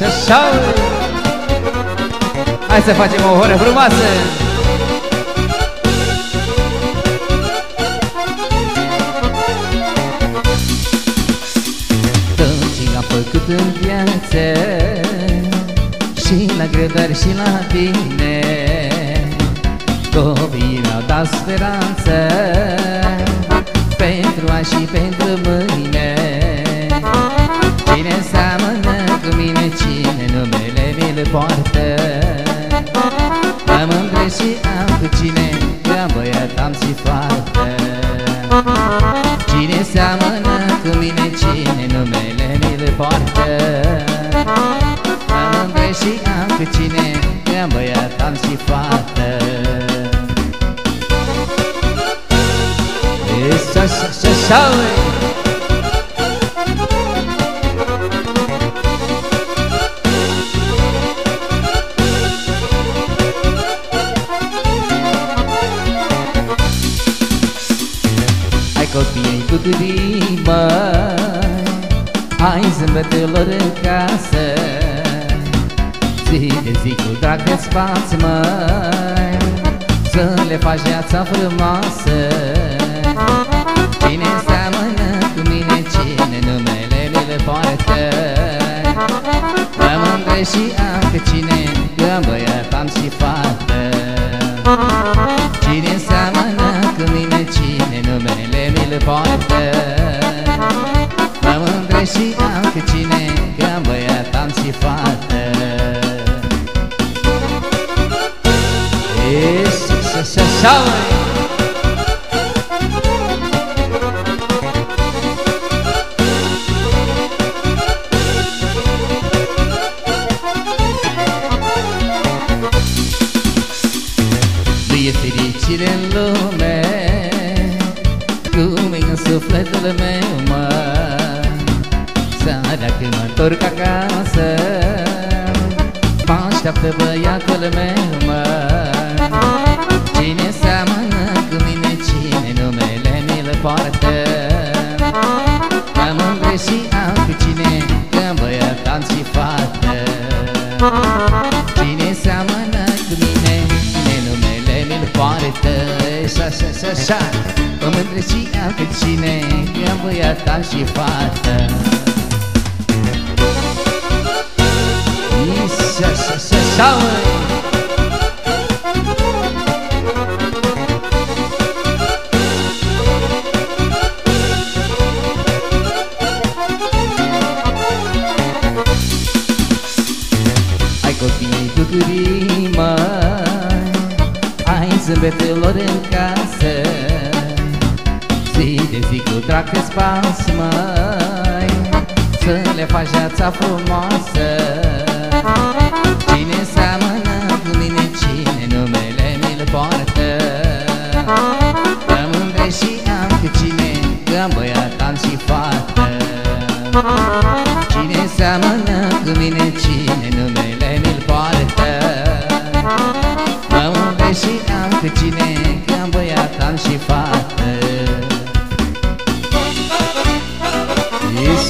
Și așa. Hai să facem o oră frumoasă. Tot ce am făcut în viață, și la greu, dar și la bine, copiii mi-au dat speranță pentru azi și pentru mâine. Cine seamănă cu mine, cine numele mi-l poartă, mă mândresc și am cu cine, că am băiat, am și fată. Cine seamănă cu mine, cine numele mi-l poartă, mă mândresc și am cu cine, că am băiat, am și fată. Hai copiii cu gândii, măi, hai zâmbetelor în casă, zi de zi cu drag de spați, măi, să le faci viața frumoasă. Cine seamănă cu mine, cine numele mi-l poartă, mă mândresc și am pe cine, că am băiat, am și fată. Cine seamănă cu mine, cine numele mi-l poartă, mă mândresc și am pe cine, că am băiat, am și fată. Și-așa, e fericire în lume cum e în sufletul meu, mă. Seara când mă întorc acasă, mă așteaptă băiatul meu, mă. Cine seamănă cu mine, cine numele mi-l poartă, mă mândresc și am cu cine, că-mi băiat, am și fată. Cine seamănă cu mine, cine numele mi-l poartă, așa, mă mândresc și am cu cine, că-mi băiat, am și fată. Așa, copiii cu gurii, măi, hai zâmbetelor în casă, zi de zi cu drag de spas, măi, să le faci viața frumoasă. Cine seamănă cu mine, cine numele mi-l poartă, mă mândresc și am cu cine, că am băiat, am și fată. Cine seamănă cu mine, cine numele mi-l poartă, mă mândresc și am cu cine, că am băiat, am și fată. Yes,